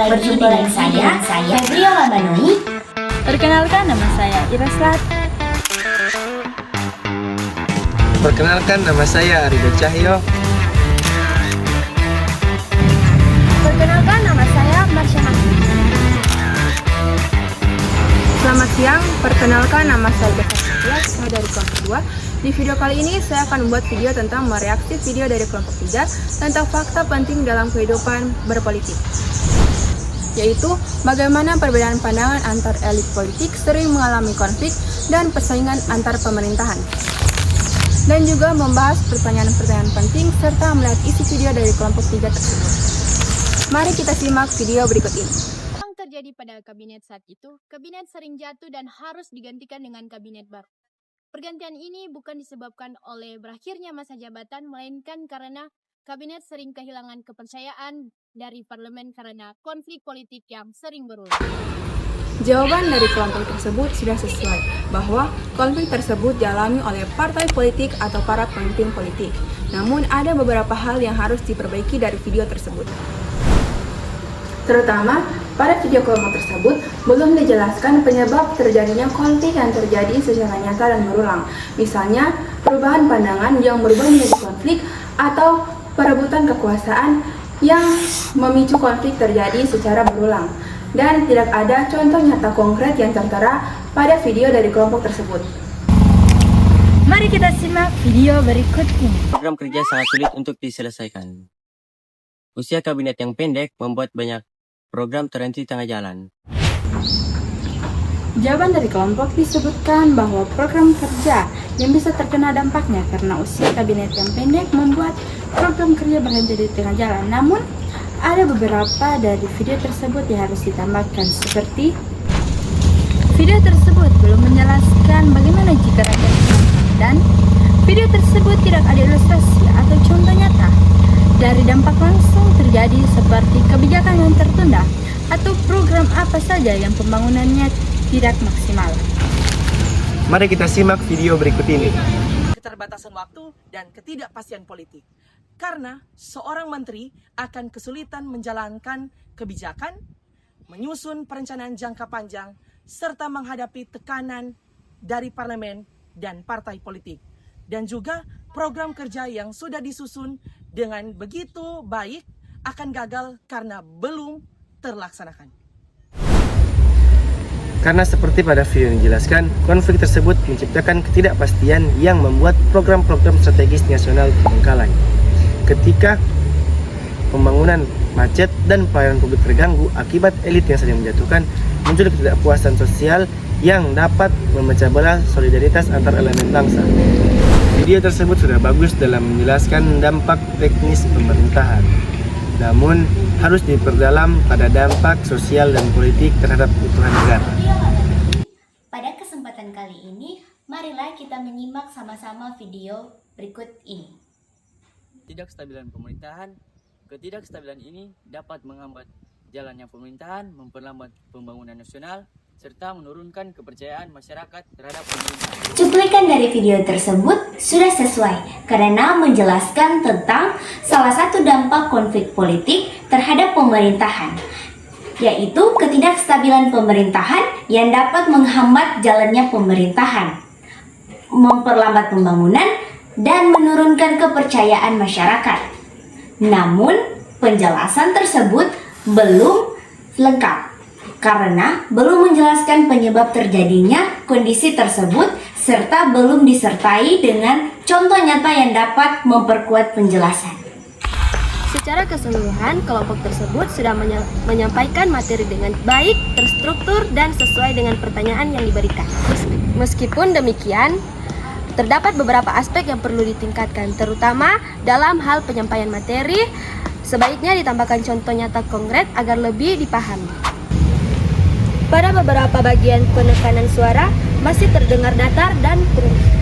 Berjumpa dengan saya Febrio Lamanui. Perkenalkan, nama saya Ira Slat. Perkenalkan, nama saya Arido Cahyo. Perkenalkan, nama saya Marsha Mahdi. Selamat siang, perkenalkan nama saya Jessica, saya dari kelompok 2. Di video kali ini saya akan membuat video tentang mereaksi video dari kelompok 3 tentang fakta penting dalam kehidupan berpolitik, yaitu bagaimana perbedaan pandangan antar elit politik sering mengalami konflik dan persaingan antar pemerintahan, dan juga membahas pertanyaan-pertanyaan penting serta melihat isi video dari kelompok 3 tersebut. Mari kita simak video berikut ini. Yang terjadi pada kabinet saat itu, kabinet sering jatuh dan harus digantikan dengan kabinet baru. Pergantian ini bukan disebabkan oleh berakhirnya masa jabatan, melainkan karena kabinet sering kehilangan kepercayaan dari parlemen karena konflik politik yang sering berulang. Jawaban dari kelompok tersebut sudah sesuai, bahwa konflik tersebut dialami oleh partai politik atau para pemimpin politik. Namun ada beberapa hal yang harus diperbaiki dari video tersebut. Terutama, pada video kelompok tersebut belum dijelaskan penyebab terjadinya konflik yang terjadi secara nyata dan berulang. Misalnya, perubahan pandangan yang berubah menjadi konflik atau perebutan kekuasaan yang memicu konflik terjadi secara berulang. Dan tidak ada contoh nyata konkret yang tertera pada video dari kelompok tersebut. Mari kita simak video berikut ini. Program kerja sangat sulit untuk diselesaikan. Usia kabinet yang pendek membuat banyak program terhenti tengah jalan. Jawaban dari kelompok disebutkan bahwa program kerja yang bisa terkena dampaknya karena usia kabinet yang pendek membuat program kerja berhenti di tengah jalan. Namun, ada beberapa dari video tersebut yang harus ditambahkan, seperti video tersebut belum menjelaskan bagaimana jika rakyat dan video tersebut tidak ada ilustrasi atau contoh nyata dari dampak langsung terjadi seperti kebijakan yang tertunda atau program apa saja yang pembangunannya tidak maksimal. Mari kita simak video berikut ini. Keterbatasan waktu dan ketidakpastian politik. Karena seorang menteri akan kesulitan menjalankan kebijakan, menyusun perencanaan jangka panjang, serta menghadapi tekanan dari parlemen dan partai politik. Dan juga program kerja yang sudah disusun dengan begitu baik akan gagal karena belum terlaksanakan. Karena seperti pada video yang dijelaskan, konflik tersebut menciptakan ketidakpastian yang membuat program-program strategis nasional terbengkalai. Ketika pembangunan macet dan pelayanan publik terganggu akibat elit yang sering menjatuhkan, muncul ketidakpuasan sosial yang dapat memecah belah solidaritas antar elemen bangsa. Video tersebut sudah bagus dalam menjelaskan dampak teknis pemerintahan, namun harus diperdalam pada dampak sosial dan politik terhadap keutuhan negara. Pada kesempatan kali ini, marilah kita menyimak sama-sama video berikut ini. Ketidakstabilan pemerintahan. Ketidakstabilan ini dapat menghambat jalannya pemerintahan, memperlambat pembangunan nasional, serta menurunkan kepercayaan masyarakat terhadap pemerintah. Cuplikan dari video tersebut sudah sesuai karena menjelaskan tentang salah satu dampak konflik politik terhadap pemerintahan, yaitu ketidakstabilan pemerintahan yang dapat menghambat jalannya pemerintahan, memperlambat pembangunan, dan menurunkan kepercayaan masyarakat. Namun, penjelasan tersebut belum lengkap karena belum menjelaskan penyebab terjadinya kondisi tersebut serta belum disertai dengan contoh nyata yang dapat memperkuat penjelasan. Secara keseluruhan, kelompok tersebut sudah menyampaikan materi dengan baik, terstruktur, dan sesuai dengan pertanyaan yang diberikan. Meskipun demikian, terdapat beberapa aspek yang perlu ditingkatkan, terutama dalam hal penyampaian materi. Sebaiknya ditambahkan contoh nyata konkret agar lebih dipahami. Pada beberapa bagian penekanan suara masih terdengar datar dan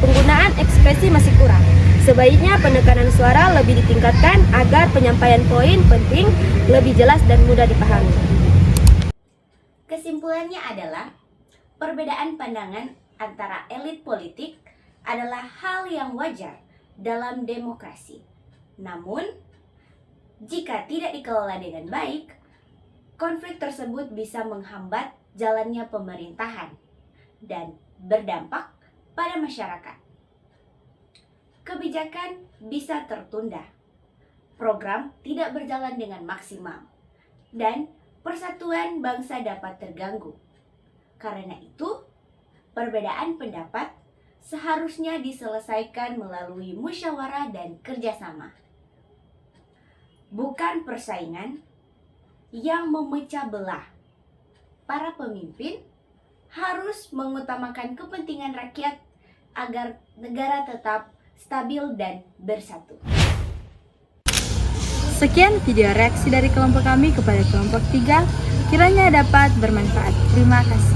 penggunaan ekspresi masih kurang. Sebaiknya penekanan suara lebih ditingkatkan agar penyampaian poin penting lebih jelas dan mudah dipahami. Kesimpulannya adalah perbedaan pandangan antara elit politik adalah hal yang wajar dalam demokrasi. Namun, jika tidak dikelola dengan baik, konflik tersebut bisa menghambat jalannya pemerintahan dan berdampak pada masyarakat. Kebijakan bisa tertunda, program tidak berjalan dengan maksimal, dan persatuan bangsa dapat terganggu. Karena itu, perbedaan pendapat seharusnya diselesaikan melalui musyawarah dan kerjasama, bukan persaingan yang memecah belah. Para pemimpin harus mengutamakan kepentingan rakyat agar negara tetap stabil dan bersatu. Sekian video reaksi dari kelompok kami kepada kelompok 3, kiranya dapat bermanfaat. Terima kasih.